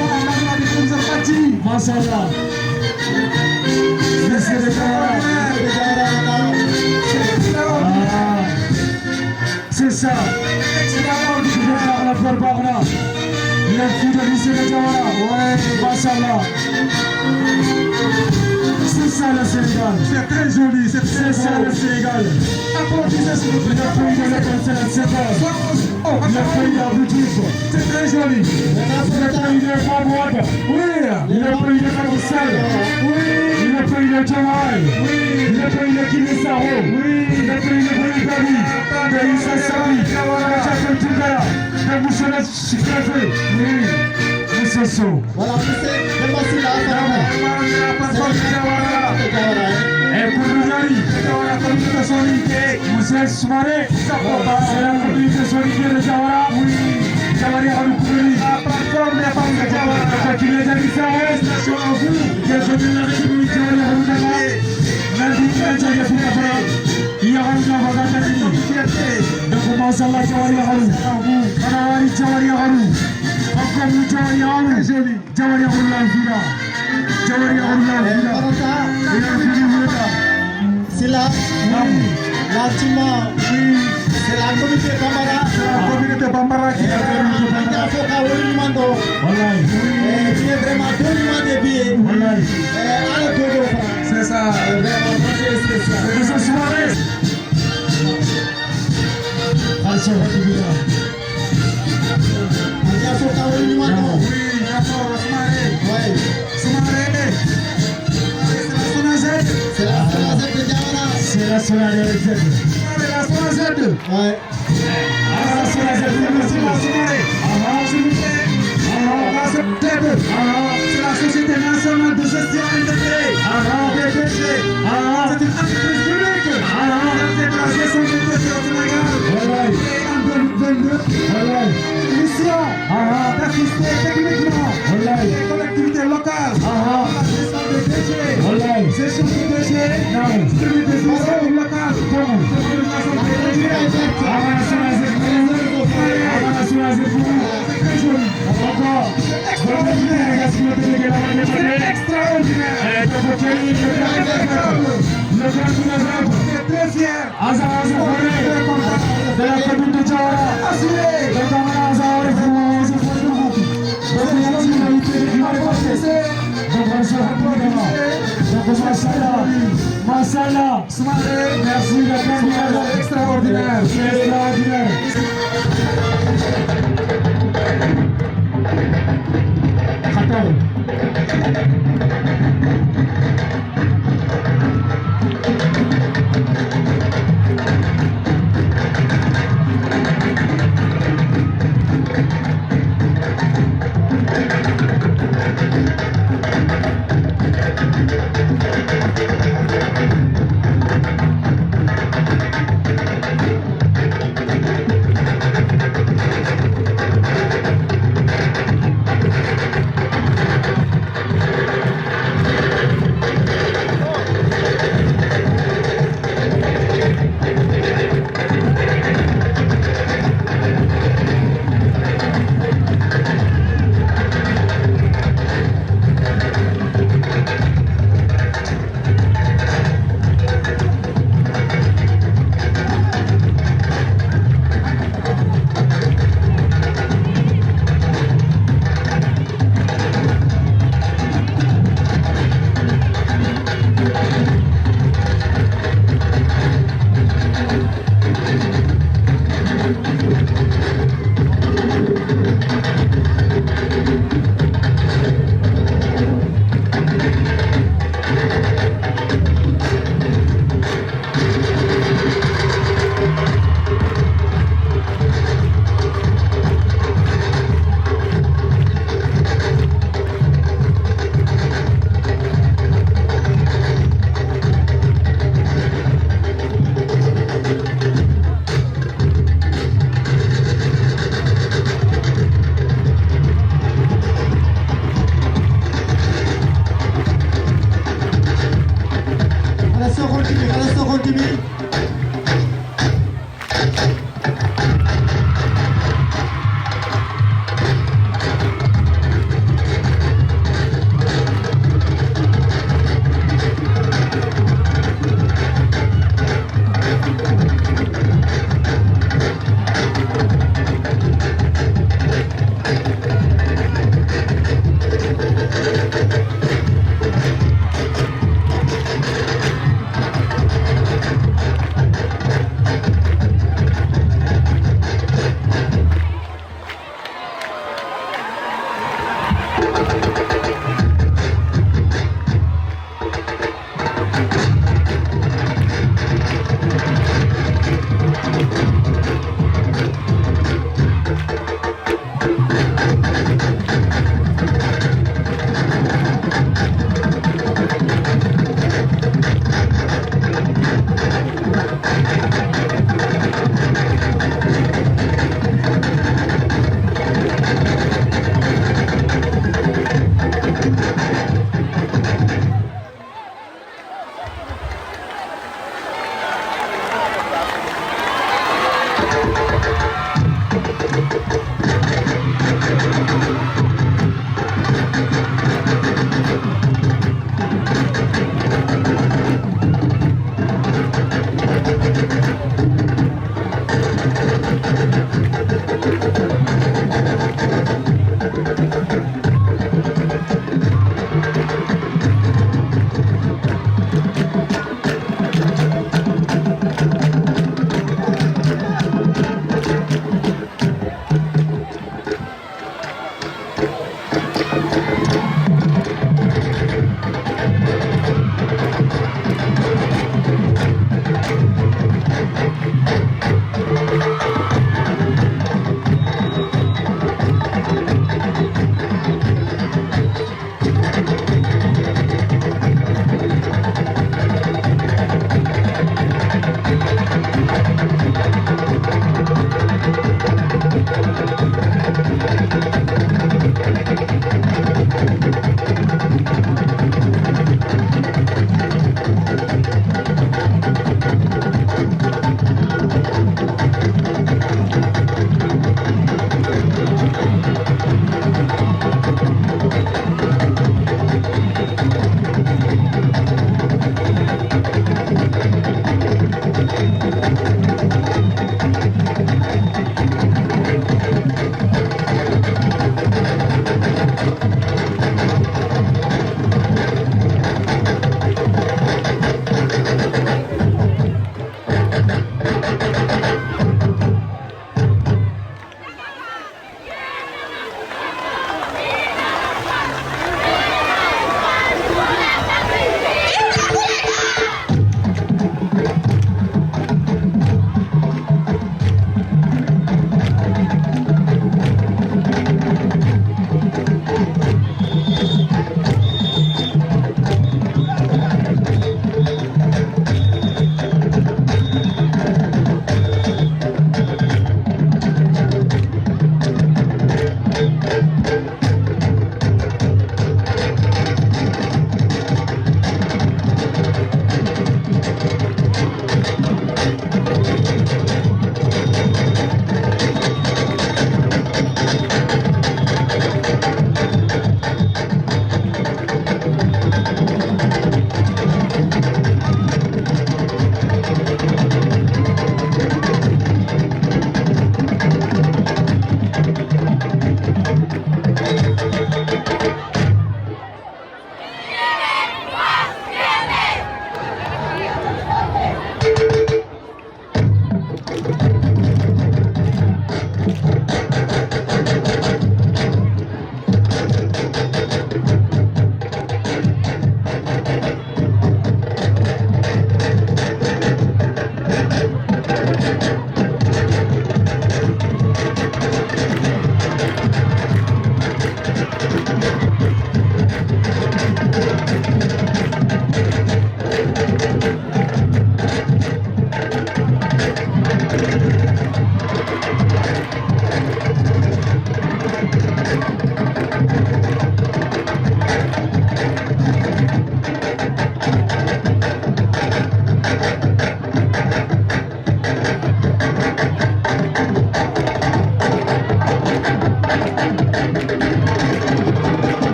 Machallah. Lycée de Diawara. C'est ça. La Barbarna. La fille de lycée de Diawara. Machallah. C'est ça le Sénégal. C'est très joli, c'est très C'est ça le Sénégal. Applaudissez s'il vous plaît. Le pays de l'école, c'est le pays d'Aboutif. C'est très joli. Le pays de Fabouad. Oui. Le pays de Kaboussal. Oui. Le pays de Djamaï. Le pays de Kinisaro. Le pays de Boulibali. De Issa Sabi. De Jacques Tougara. De Moussoulet Chikrafé. Moussa Sow. Voilà, c'est là. Et pour nous aller, Moussa Soumaré, c'est la communication de Diawara. Diawara a nous La plateforme des femmes de Diawara. qui les a dit ça, station à vous. Bienvenue dans la République Diawara. Lundi, il y aura une donc on commence à la Diawara. Anawari Diawara. Encore nous Diawara. Joli. Diawara la vida. Diawara la vida. C'est là. L'artiment. C'est la communauté Bambara. La communauté Bambara qui est Il y a Foka Wolimando. Qui est vraiment tellement de billets. À la Dodo. c'est ça. Vraiment, c'est spécial. Moussa Soumaré. Attention, Attention, Taoui maintenant. Oui, d'accord, Soumaré. Ouais. Soumaré. C'est la zone Z. C'est la Z de Diawara. c'est la Sonade Z. C'est la zone Z. Ouais. La Sonade Z. Soumaré. S'il vous plaît. La zone Z. C'est la Société nationale de gestion intégrée. Des déchets. C'est une entreprise publique. Elle fait la gestion des déchets au Sénégal. Et en 2022, mission d'assister techniquement les collectivités locales à la gestion des déchets. Gestion des déchets, celui des initiatives locales. C'est très fier. De la commune de Diawara. Assuré. De Camara Azar, Masala, merci de Extraordinaire. extraordinaire. Khatar.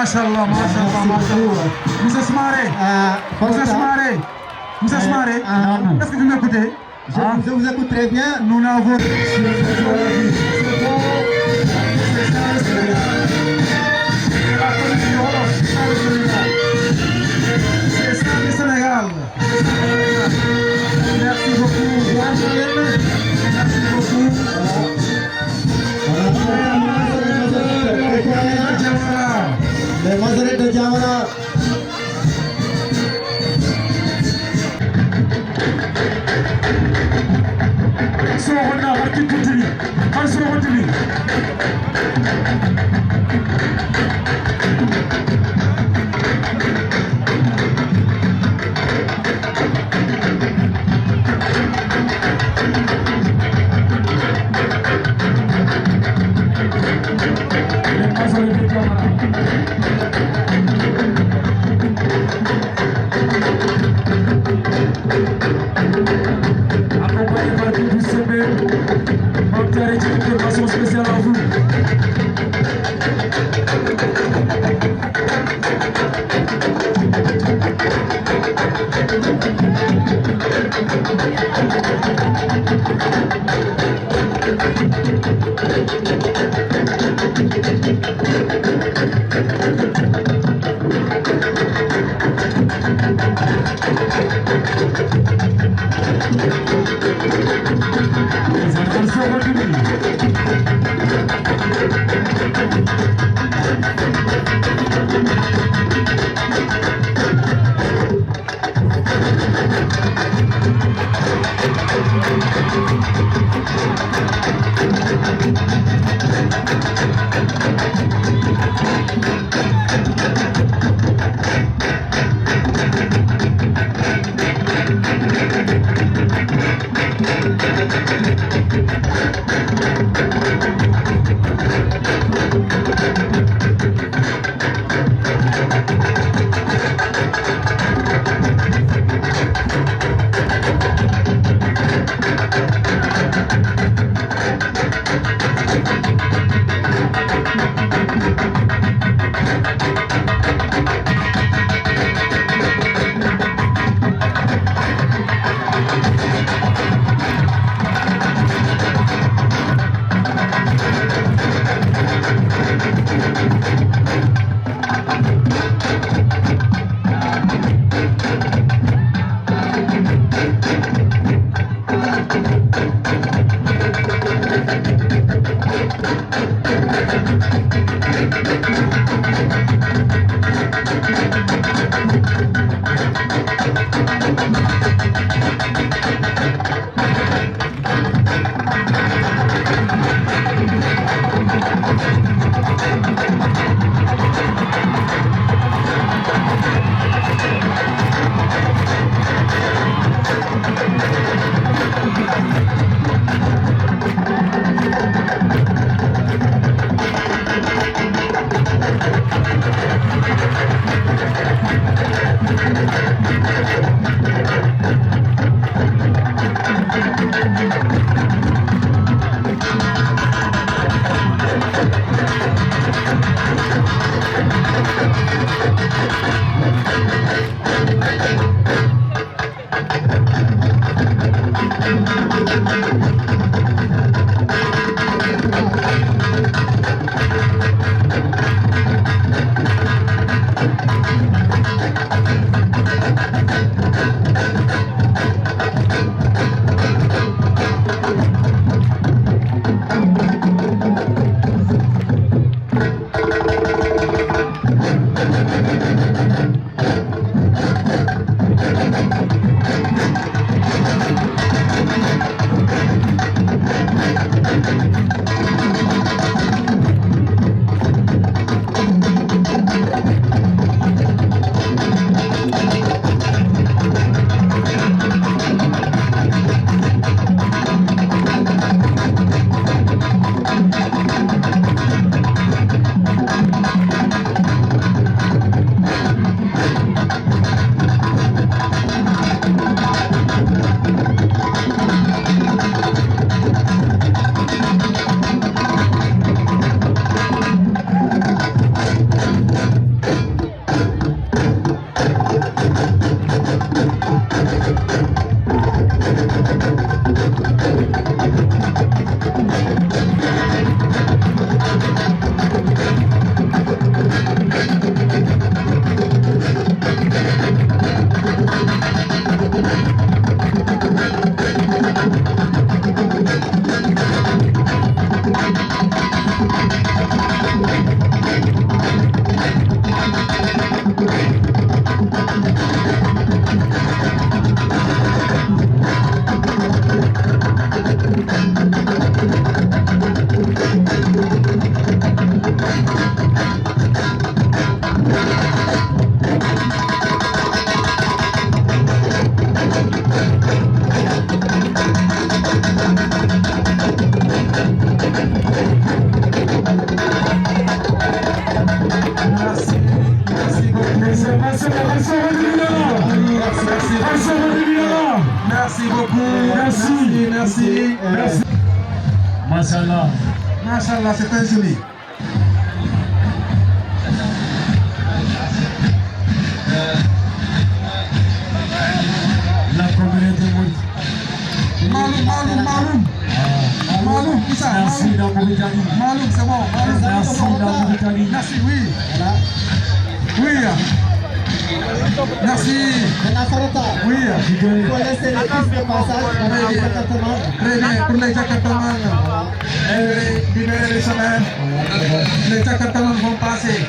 Machallah, machallah, machallah. Monsieur Soumaré. Monsieur Soumaré. Monsieur Soumaré. Est-ce que vous m'écoutez? Je vous écoute très bien. Nous n'avons c'est ça le Sénégal. Merci beaucoup. Merci beaucoup. Les Mazarets de Diawara. Sohona harki kutuli, har sohotuli. Accompagné par tout du CB, Mokhtar et une information spéciale à vous. Machallah. Machallah, c'est très joli. La communauté Mouride. Maloum, qui ça? Merci dans Mauritanie. Maloum, c'est bon. Merci dans Mauritanie. Merci, oui. Oui. Merci. Oui. Il faut laisser les pistes de passage pour les Jakartaman. Très bien, pour les Jakartaman. Libérez les chemins. Les Jakartaman vont passer.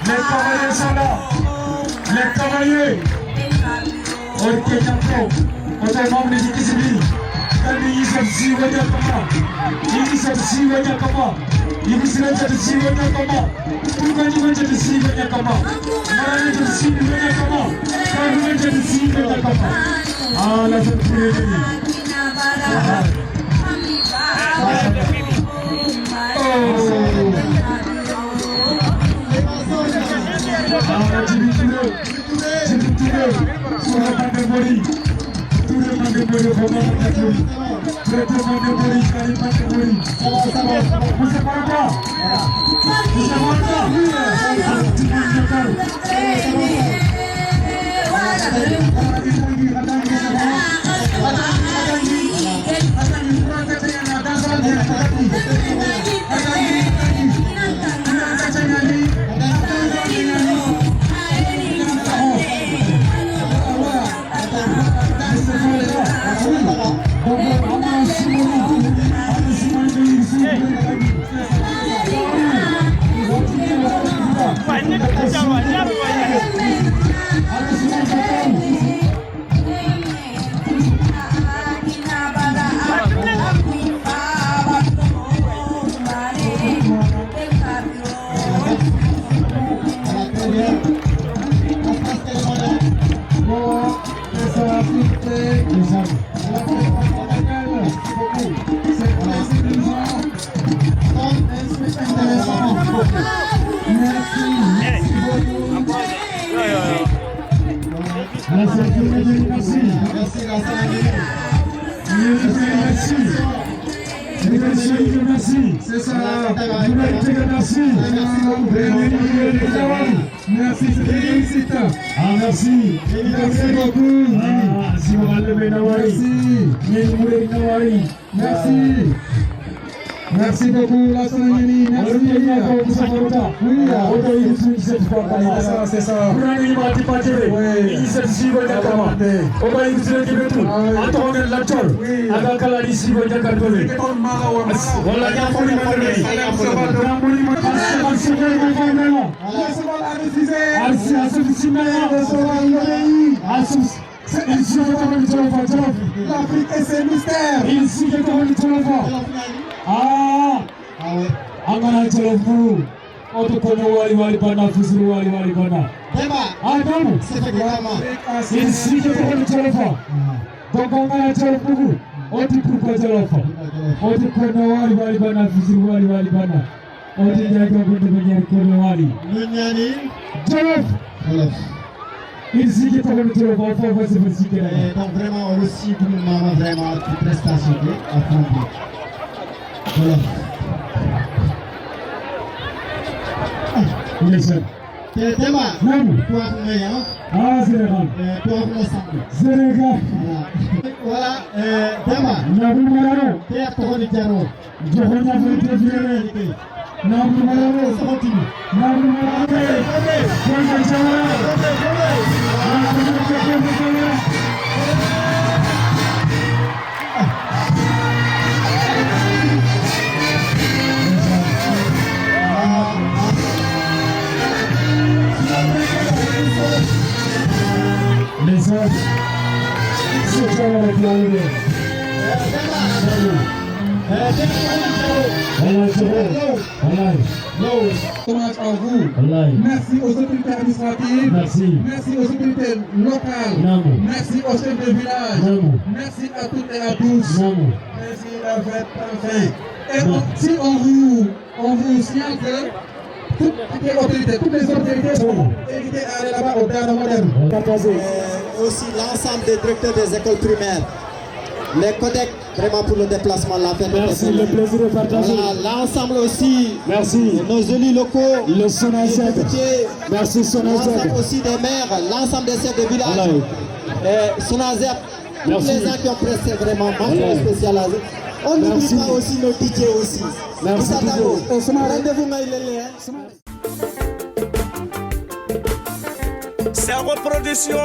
Les cavaliers sont là. Les cavaliers. Ok, champion. On est membre de Kizili. Ils sont si wanya comment. Ils sont si wanya comment. Ils sont si wanya comment. Pourquoi ils vont être si wanya comment? Ils sont si wanya comment. Quand ils vont être si wanya comment. Ah, la surprise. Merci. C'est ça. Merci. Merci, c'est une réussite. Ah, merci. Merci beaucoup. Ah, si on va lever Nawari. Merci. Merci. Merci beaucoup, la Sonangini. Merci. Oui, c'est ça. L'Afrique et ses mystères. Ah, angana jolofu oto kono wali bana fusuru wali bana ah damu il si que kono jolofa donc angana jolofu oti pourquoi jolofa oti kono wali bana fusuru wali bana oti jaga bunde benyer kono wali Lunyani jolof il si que kono jolofa faut se féliciter donc vraiment on reçoit tout le monde vraiment une prestation à fond. Voilà. Listen. Tema. Namu. Toi, ah, Sénégal. Toi, ensemble. Sénégal. Voilà. Demba. Nabu Marano. Théâtre Togoni Diaro. Johonia Vérité Viré. Nabu Marano. Ça continue. Nabu Marano. Jawara Jawara. Les autres, c'est Jawara qui a arrivé. Hommage à vous. Merci aux autorités administratives. Merci aux autorités locales. Merci aux chefs de village. Merci à toutes et à tous. Merci la fête enfin. Et si on vous signale que toutes les autorités sont invitées à aller là-bas au théâtre moderne. Aussi l'ensemble des directeurs des écoles primaires. Les codecs, vraiment pour le déplacement, la fête. Merci, le plaisir est partagé. L'ensemble aussi. Merci. Nos élus locaux. Le Sonazed. Merci Sonazed. L'ensemble aussi des maires, l'ensemble des chefs de village. Sonazed. Tous les gens qui ont presté vraiment mention spéciale à eux. On n'oublie pas aussi nos DJ aussi. Merci. Rendez-vous Maïlélé. C'est en reproduction.